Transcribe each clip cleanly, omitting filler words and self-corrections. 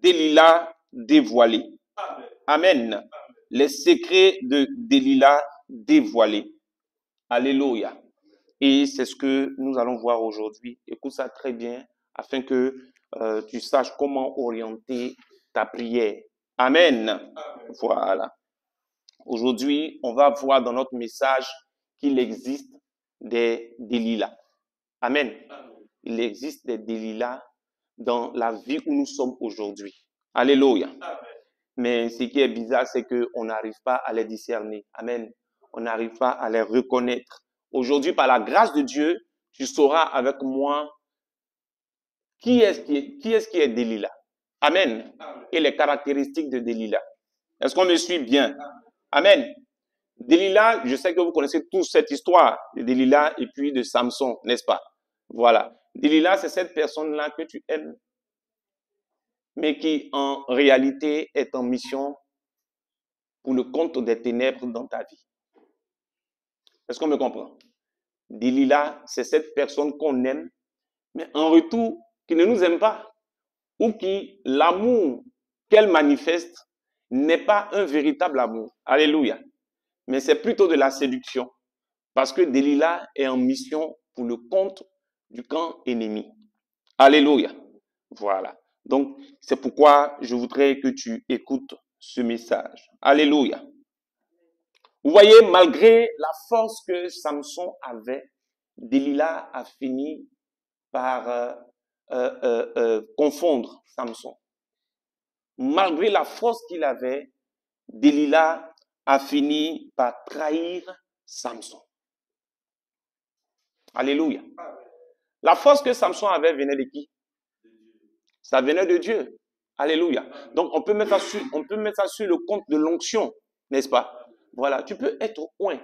Delilah dévoilés. Amen. Les secrets de Delilah dévoilés. Alléluia. Et c'est ce que nous allons voir aujourd'hui. Écoute ça très bien afin que tu saches comment orienter ta prière. Amen. Voilà. Aujourd'hui, on va voir dans notre message qu'il existe des Delilah. Amen. Il existe des Delilah dans la vie où nous sommes aujourd'hui. Alléluia. Mais ce qui est bizarre, c'est qu'on n'arrive pas à les discerner. Amen. On n'arrive pas à les reconnaître. Aujourd'hui, par la grâce de Dieu, tu sauras avec moi qui est-ce qui est Delilah. Amen. Et les caractéristiques de Delilah. Est-ce qu'on me suit bien? Amen. Delilah, je sais que vous connaissez tous cette histoire de Delilah et puis de Samson, n'est-ce pas? Voilà. Delilah, c'est cette personne-là que tu aimes, mais qui en réalité est en mission pour le compte des ténèbres dans ta vie. Est-ce qu'on me comprend? Delilah, c'est cette personne qu'on aime, mais en retour, qui ne nous aime pas, ou qui, l'amour qu'elle manifeste, n'est pas un véritable amour. Alléluia. Mais c'est plutôt de la séduction. Parce que Delilah est en mission pour le compte du camp ennemi. Alléluia. Voilà. Donc, c'est pourquoi je voudrais que tu écoutes ce message. Alléluia. Vous voyez, malgré la force que Samson avait, Delilah a fini par confondre Samson. Malgré la force qu'il avait, Delilah a fini par trahir Samson. Alléluia. La force que Samson avait venait de qui? Ça venait de Dieu. Alléluia. Donc, on peut mettre ça sur le compte de l'onction, n'est-ce pas? Voilà, tu peux être oint.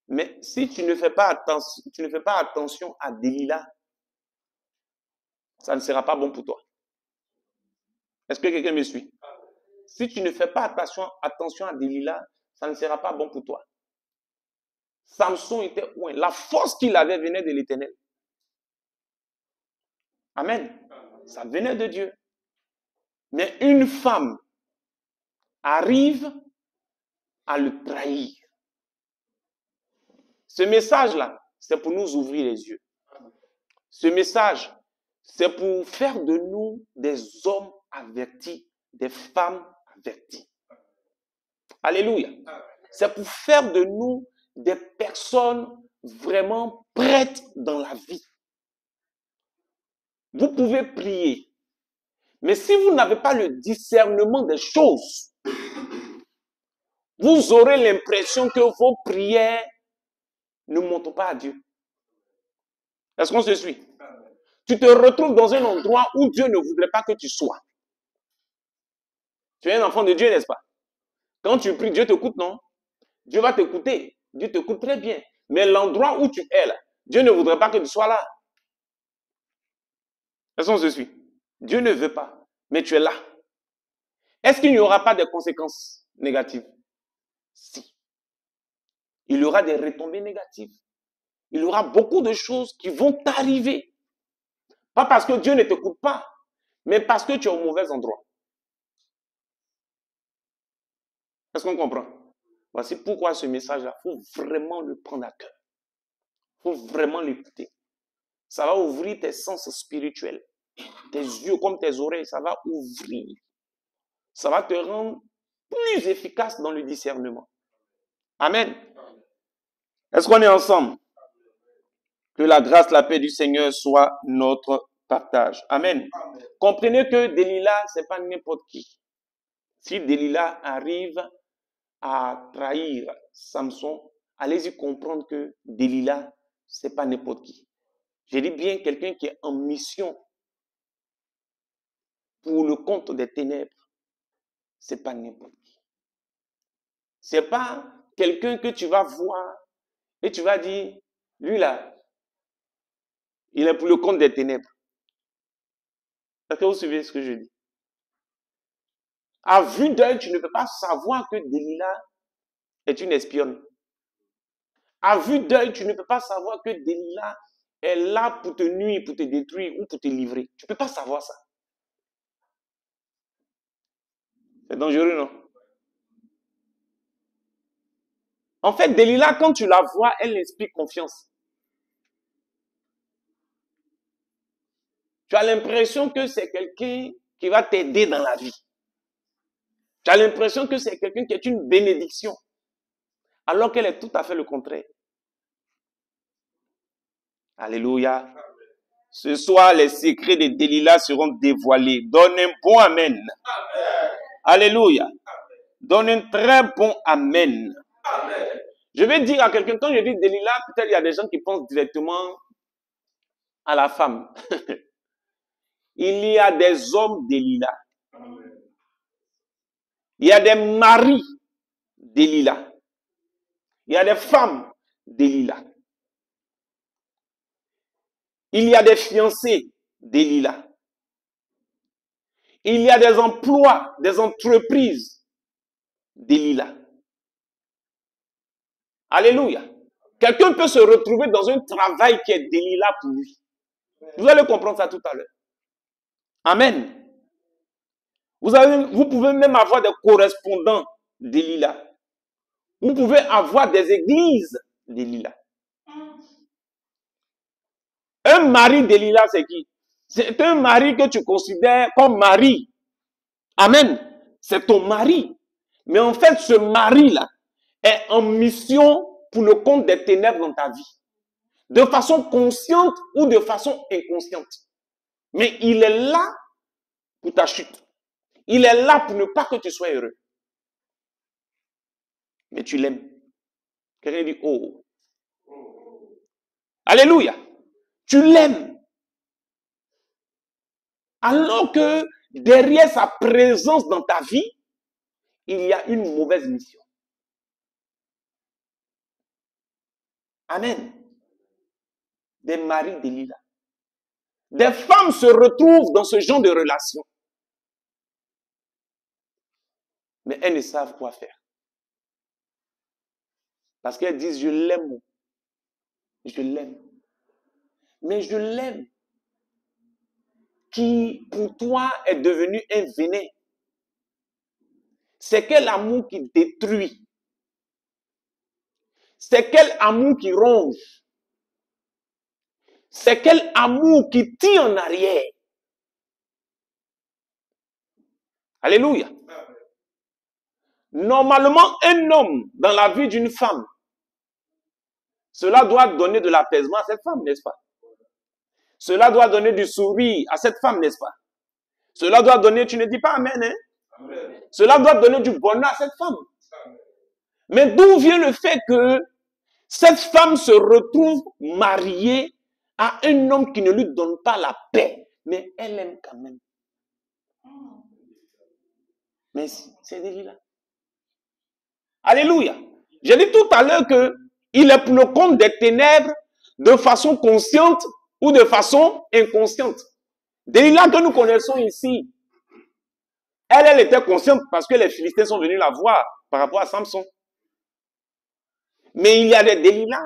Mais si tu ne fais pas attention à Delilah, ça ne sera pas bon pour toi. Est-ce que quelqu'un me suit? Si tu ne fais pas attention à Delilah, ça ne sera pas bon pour toi. Samson était oint. La force qu'il avait venait de l'Éternel. Amen. Ça venait de Dieu. Mais une femme arrive à le trahir. Ce message-là, c'est pour nous ouvrir les yeux. Ce message, c'est pour faire de nous des hommes avertis, des femmes averties. Alléluia. C'est pour faire de nous des personnes vraiment prêtes dans la vie. Vous pouvez prier, mais si vous n'avez pas le discernement des choses, vous aurez l'impression que vos prières ne montent pas à Dieu. Est-ce qu'on se suit? Tu te retrouves dans un endroit où Dieu ne voudrait pas que tu sois. Tu es un enfant de Dieu, n'est-ce pas? Quand tu pries, Dieu t'écoute, non? Dieu va t'écouter. Dieu t'écoute très bien. Mais l'endroit où tu es là, Dieu ne voudrait pas que tu sois là. Est-ce qu'on se suit? Dieu ne veut pas, mais tu es là. Est-ce qu'il n'y aura pas de conséquences négatives? Si. Il y aura des retombées négatives. Il y aura beaucoup de choses qui vont t'arriver. Pas parce que Dieu ne t'écoute pas, mais parce que tu es au mauvais endroit. Est-ce qu'on comprend? Voici pourquoi ce message-là, il faut vraiment le prendre à cœur. Il faut vraiment l'écouter. Ça va ouvrir tes sens spirituels. Tes yeux comme tes oreilles, ça va ouvrir. Ça va te rendre plus efficace dans le discernement. Amen. Est-ce qu'on est ensemble? Que la grâce, la paix du Seigneur soit notre partage. Amen. Comprenez que Delilah, ce n'est pas n'importe qui. Si Delilah arrive à trahir Samson, allez-y comprendre que Delilah, ce n'est pas n'importe qui. Je dis bien quelqu'un qui est en mission pour le compte des ténèbres. Ce n'est pas n'importe qui. Ce n'est pas quelqu'un que tu vas voir et tu vas dire, lui là, il est pour le compte des ténèbres. Est-ce que vous suivez ce que je dis? À vue d'œil, tu ne peux pas savoir que Delilah est une espionne. À vue d'œil, tu ne peux pas savoir que Delilah est là pour te nuire, pour te détruire ou pour te livrer. Tu ne peux pas savoir ça. C'est dangereux, non? En fait, Delilah, quand tu la vois, elle inspire confiance. Tu as l'impression que c'est quelqu'un qui va t'aider dans la vie. Tu as l'impression que c'est quelqu'un qui est une bénédiction. Alors qu'elle est tout à fait le contraire. Alléluia. Ce soir, les secrets de Delilah seront dévoilés. Donne un bon amen. Alléluia. Donne un très bon amen. Je vais dire à quelqu'un, quand je dis Delilah, peut-être il y a des gens qui pensent directement à la femme. Il y a des hommes Delilah. Il y a des maris Delilah. Il y a des femmes Delilah. Il y a des fiancés Delilah. Il y a des emplois, des entreprises Delilah. Alléluia. Quelqu'un peut se retrouver dans un travail qui est Delilah pour lui. Vous allez comprendre ça tout à l'heure. Amen. Vous pouvez même avoir des correspondants Delilah. Vous pouvez avoir des églises Delilah. Un mari Delilah, c'est qui? C'est un mari que tu considères comme mari. Amen. C'est ton mari. Mais en fait, ce mari-là est en mission pour le compte des ténèbres dans ta vie. De façon consciente ou de façon inconsciente. Mais il est là pour ta chute. Il est là pour ne pas que tu sois heureux. Mais tu l'aimes. Quelqu'un dit, oh. Alléluia. Tu l'aimes. Alors que derrière sa présence dans ta vie, il y a une mauvaise mission. Amen. Des maris Delilah. Des femmes se retrouvent dans ce genre de relation. Mais elles ne savent quoi faire. Parce qu'elles disent, je l'aime. Je l'aime. Mais je l'aime. Qui, pour toi, est devenu un venin. C'est quel amour qui détruit. C'est quel amour qui ronge. C'est quel amour qui tire en arrière. Alléluia. Normalement, un homme dans la vie d'une femme, cela doit donner de l'apaisement à cette femme, n'est-ce pas? Cela doit donner du sourire à cette femme, n'est-ce pas? Cela doit donner, tu ne dis pas amen, hein? Amen. Cela doit donner du bonheur à cette femme. Amen. Mais d'où vient le fait que cette femme se retrouve mariée à un homme qui ne lui donne pas la paix, mais elle aime quand même. Mais c'est Delilah. Alléluia. J'ai dit tout à l'heure qu'il est pour le compte des ténèbres de façon consciente ou de façon inconsciente. Delilah que nous connaissons ici, elle était consciente parce que les Philistins sont venus la voir par rapport à Samson. Mais il y a des Delilah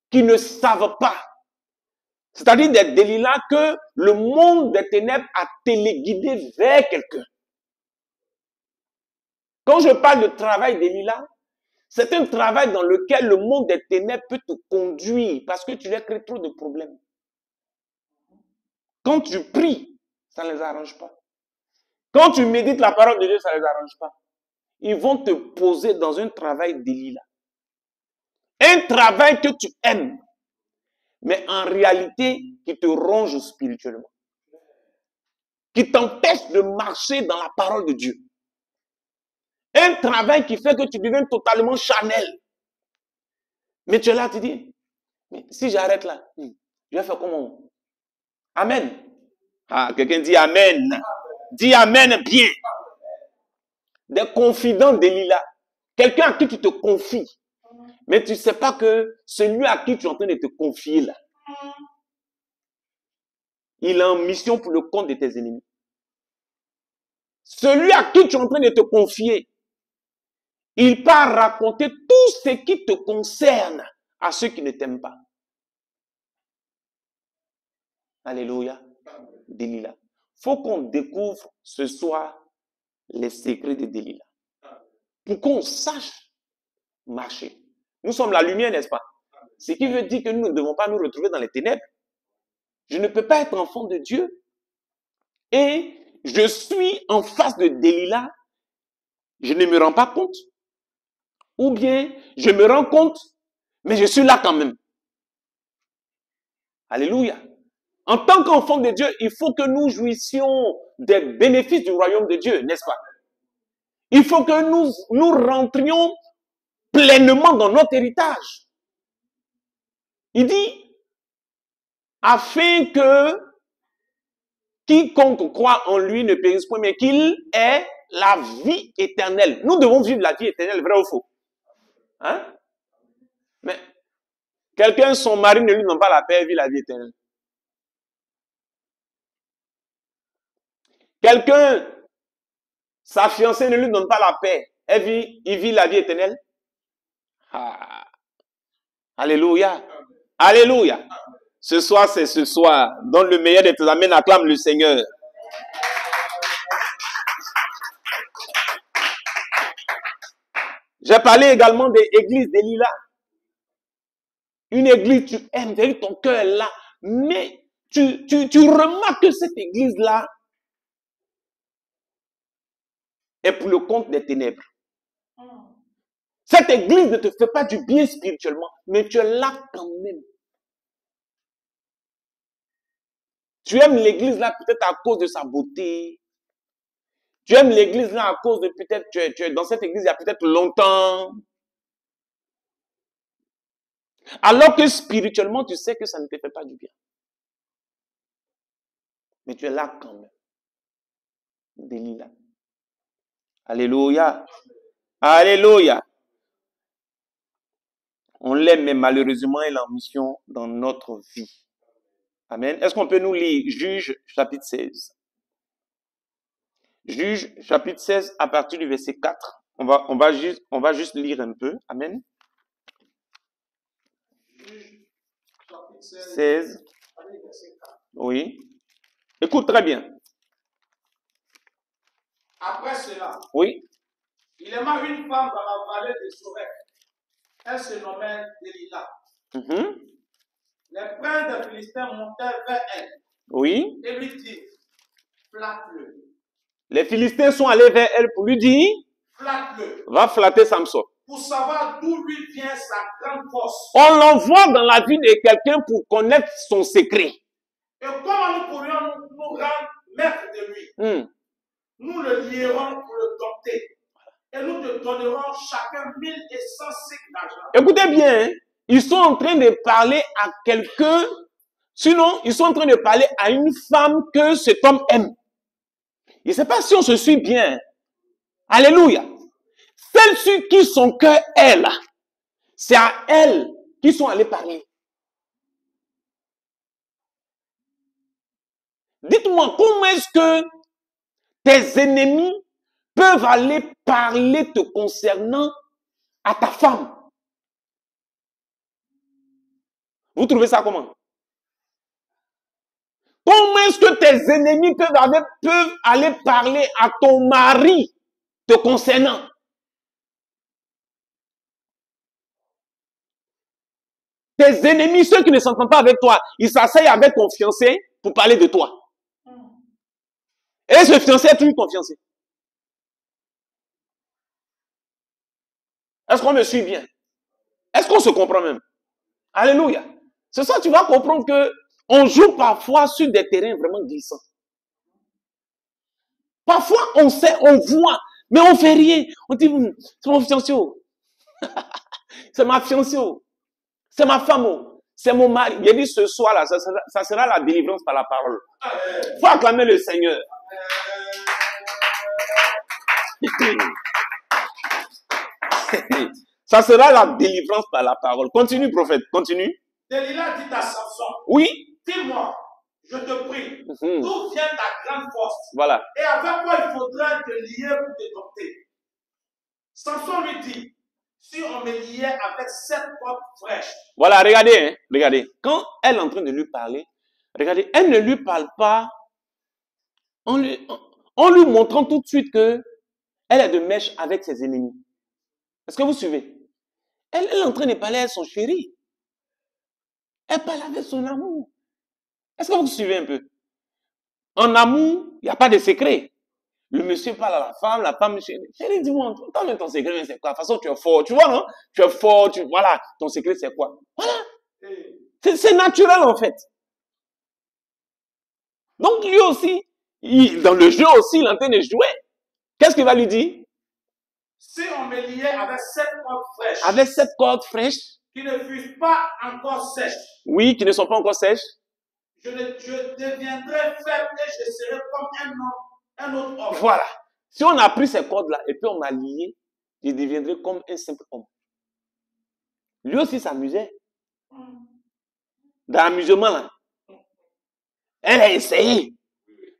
qui ne savent pas. C'est-à-dire des Delilah que le monde des ténèbres a téléguidé vers quelqu'un. Quand je parle de travail Delilah, c'est un travail dans lequel le monde des ténèbres peut te conduire parce que tu leur crées trop de problèmes. Quand tu pries, ça ne les arrange pas. Quand tu médites la parole de Dieu, ça ne les arrange pas. Ils vont te poser dans un travail Delilah. Un travail que tu aimes, mais en réalité, qui te ronge spirituellement. Qui t'empêche de marcher dans la parole de Dieu. Un travail qui fait que tu deviens totalement charnel. Mais tu es là, tu dis, mais si j'arrête là, je vais faire comment? Amen. Ah, quelqu'un dit Amen. Dis Amen bien. Des confidents Delilah. Quelqu'un à qui tu te confies. Mais tu ne sais pas que celui à qui tu es en train de te confier là, il est en mission pour le compte de tes ennemis. Celui à qui tu es en train de te confier, il part raconter tout ce qui te concerne à ceux qui ne t'aiment pas. Alléluia. Delilah. Il faut qu'on découvre ce soir les secrets de Delilah. Pour qu'on sache marcher. Nous sommes la lumière, n'est-ce pas? Ce qui veut dire que nous ne devons pas nous retrouver dans les ténèbres. Je ne peux pas être enfant de Dieu. Et je suis en face de Delilah. Je ne me rends pas compte. Ou bien, je me rends compte, mais je suis là quand même. Alléluia. En tant qu'enfant de Dieu, il faut que nous jouissions des bénéfices du royaume de Dieu, n'est-ce pas? Il faut que nous rentrions pleinement dans notre héritage. Il dit, afin que quiconque croit en lui ne périsse point, mais qu'il ait la vie éternelle. Nous devons vivre la vie éternelle, vrai ou faux? Hein? Mais quelqu'un, son mari ne lui donne pas la paix, il vit la vie éternelle. Quelqu'un, sa fiancée ne lui donne pas la paix, il vit la vie éternelle. Ah. Alléluia. Alléluia. Ce soir, c'est ce soir. Donne le meilleur de tes amens, acclame le Seigneur. J'ai parlé également de l'église Delilah. Une église, tu aimes, ton cœur est là. Mais tu remarques que cette église-là est pour le compte des ténèbres. Cette église ne te fait pas du bien spirituellement, mais tu es là quand même. Tu aimes l'église là peut-être à cause de sa beauté. Tu aimes l'église là à cause de peut-être, tu es dans cette église il y a peut-être longtemps. Alors que spirituellement, tu sais que ça ne te fait pas du bien. Mais tu es là quand même. Delilah. Alléluia. Alléluia. On l'aime, mais malheureusement, elle est en mission dans notre vie. Amen. Est-ce qu'on peut nous lire Juge chapitre 16? Juge chapitre 16 à partir du verset 4. On va juste lire un peu. Amen. Juge chapitre 16. Oui. Écoute très bien. Après cela, oui. Il aima une femme dans la vallée de Sorek. Elle se nommait Delilah. Les princes des Philistins montèrent vers elle. Oui. Et lui dirent, flatte-le. Les Philistins sont allés vers elle pour lui dire, flatte-le. Va flatter Samson. Pour savoir d'où lui vient sa grande force. On l'envoie dans la vie de quelqu'un pour connaître son secret. Et comment nous pourrions nous rendre maîtres de lui? Nous le lierons pour le dompter. Et nous te donnerons chacun 1100 cycles d'argent. Écoutez bien, hein? Ils sont en train de parler à quelqu'un, sinon ils sont en train de parler à une femme que cet homme aime. Je ne sais pas si on se suit bien. Alléluia. Celle sur qui son cœur est là, c'est à elle qu'ils sont allés parler. Dites-moi, comment est-ce que tes ennemis peuvent aller parler te concernant à ta femme? Vous trouvez ça comment? Comment est-ce que tes ennemis peuvent aller parler à ton mari te concernant? Tes ennemis, ceux qui ne s'entendent pas avec toi, ils s'asseyent avec ton fiancé pour parler de toi. Et ce fiancé est toujours ton fiancé. Est-ce qu'on me suit bien? Est-ce qu'on se comprend même? Alléluia. C'est ça, tu vas comprendre que on joue parfois sur des terrains vraiment glissants. Parfois, on sait, on voit, mais on fait rien. On dit, c'est mon fiancé. C'est ma fiancée. C'est ma femme. C'est mon mari. Il a dit ce soir-là, ça sera la délivrance par la parole. Il faut acclamer le Seigneur. Ça sera la délivrance par la parole. Continue, prophète, continue. Delilah dit à Samson, oui. Dis-moi, je te prie, d'où vient ta grande force? Voilà. Et avec quoi il faudrait te lier pour te dompter? Samson lui dit, si on me liait avec 7 cordes fraîches. Voilà, regardez, hein, regardez. Quand elle est en train de lui parler, regardez, elle ne lui parle pas en lui montrant tout de suite que Elle est de mèche avec ses ennemis. Est-ce que vous suivez? Elle est en train de parler avec son chéri. Elle parle avec son amour. Est-ce que vous suivez un peu? En amour, il n'y a pas de secret. Le monsieur parle à la femme, chérie, dis-moi, ton secret, c'est quoi? De toute façon, tu es fort, tu vois, non? Tu es fort, voilà, ton secret, c'est quoi? Voilà. C'est naturel, en fait. Donc, lui aussi, dans le jeu aussi, il est en train de jouer. Qu'est-ce qu'il va lui dire? Si on me liait avec 7 cordes fraîches. Avec 7 cordes fraîches. Qui ne fussent pas encore sèches. Oui, qui ne sont pas encore sèches. Je deviendrai faible et je serai comme un autre homme. Voilà. Si on a pris ces cordes-là et puis on m'a lié, je deviendrai comme un simple homme. Lui aussi s'amusait. Dans l'amusement, là. Elle a essayé.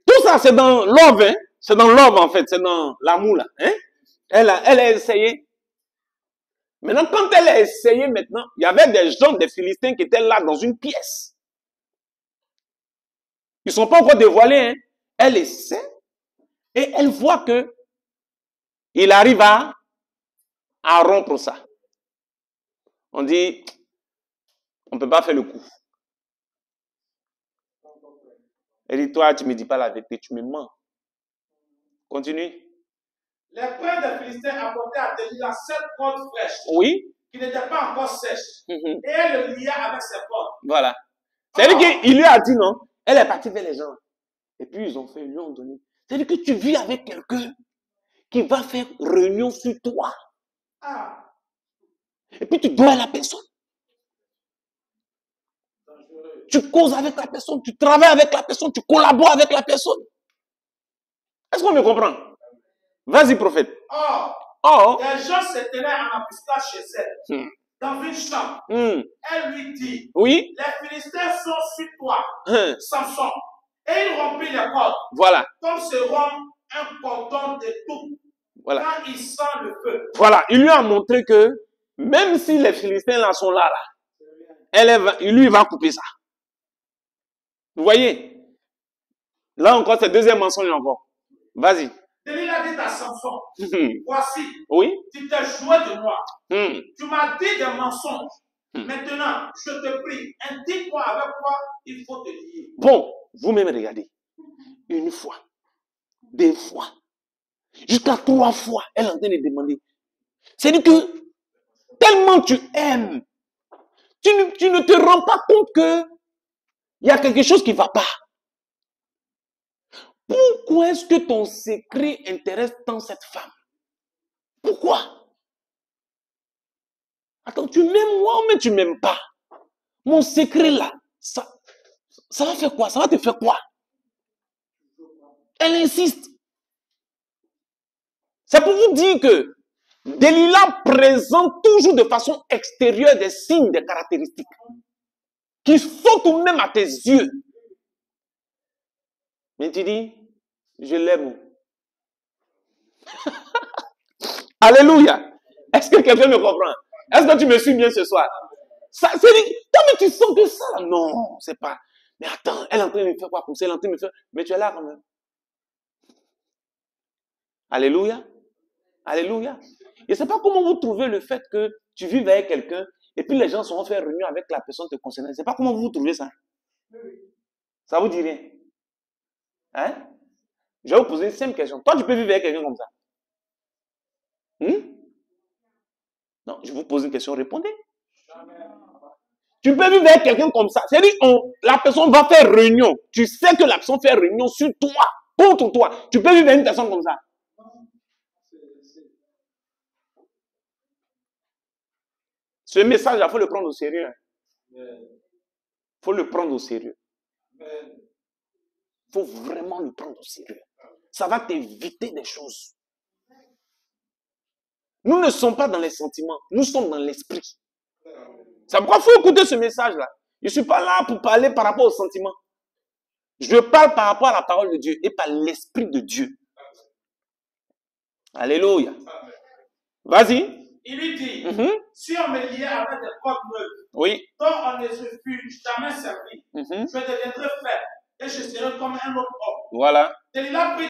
Tout ça, c'est dans love, hein. C'est dans love, en fait. C'est dans l'amour, là. Hein? Elle a essayé. Maintenant, quand elle a essayé, maintenant, il y avait des gens, des Philistins qui étaient là dans une pièce. Ils ne sont pas encore dévoilés, hein. Elle essaie et elle voit que il arrive à rompre ça. On dit, on ne peut pas faire le coup. Elle dit, toi, tu ne me dis pas la vérité, tu me mens. Continue. Les princes des Philistins apportaient à Delilah 7 cordes fraîches. Oui. Qui n'étaient pas encore sèches. Et elle le lia avec ses cordes. Voilà. C'est-à-dire qu'il lui a dit non. Elle est partie vers les gens. Et puis ils lui ont donné. C'est-à-dire que tu vis avec quelqu'un qui va faire réunion sur toi. Et puis tu dois à la personne. Tu causes avec la personne, tu travailles avec la personne, tu collabores avec la personne. Est-ce qu'on me comprend? Vas-y, prophète. Les gens se tenaient en embuscade chez elle. Dans une chambre. Elle lui dit, oui? Les Philistins sont sur toi, Samson. Et il rompit les cordes. Voilà. Comme se rompt un cordon de tout. Voilà. Quand il sent le feu. Voilà. Il lui a montré que même si les Philistins là sont là, lui va couper ça. Vous voyez? Là encore, c'est deuxième mensonge encore. Vas-y. Delilah dit à Samson, voici, oui? Tu t'es joué de moi. Tu m'as dit des mensonges. Maintenant, je te prie, indique-moi avec quoi il faut te lier. Bon, vous-même regardez. Une fois, 2 fois, jusqu'à 3 fois, elle est en train de demander. C'est-à-dire que tellement tu aimes, tu ne te rends pas compte que il y a quelque chose qui ne va pas. Pourquoi est-ce que ton secret intéresse tant cette femme? Pourquoi? Attends, tu m'aimes moi, mais tu ne m'aimes pas. Mon secret là, ça va faire quoi? Ça va te faire quoi? Elle insiste. C'est pour vous dire que Delilah présente toujours de façon extérieure des signes, des caractéristiques qui sont tout de même à tes yeux. Mais tu dis, je l'aime. Alléluia. Est-ce que quelqu'un me comprend? Est-ce que tu me suis bien ce soir? Ça, c'est dit, mais tu sens que ça. Non, c'est pas. Mais attends, elle est en train de me faire quoi comme ça? Elle est en train de me faire. Mais tu es là quand même. Alléluia. Alléluia. Je ne sais pas comment vous trouvez le fait que tu vives avec quelqu'un et puis les gens sont faire réunion avec la personne te concernant. Je ne sais pas comment vous trouvez ça. Ça vous dit rien? Hein? Je vais vous poser une simple question. Toi, tu peux vivre avec quelqu'un comme ça? Non, je vous pose une question, répondez. Tu peux vivre avec quelqu'un comme ça. C'est-à-dire, la personne va faire réunion. Tu sais que la personne fait réunion sur toi, contre toi. Tu peux vivre avec une personne comme ça. Ce message, il faut le prendre au sérieux. Il faut le prendre au sérieux. Il faut vraiment le prendre au sérieux. Ça va t'éviter des choses. Nous ne sommes pas dans les sentiments, nous sommes dans l'esprit. C'est pourquoi il faut écouter ce message-là. Je ne suis pas là pour parler par rapport aux sentiments. Je parle par rapport à la parole de Dieu et par l'esprit de Dieu. Alléluia. Vas-y. Il lui dit, si on me liait avec des cordes neuves, dont on ne se fut jamais servi, je deviendrai faible et je serai comme un autre homme. Voilà. Delilah prit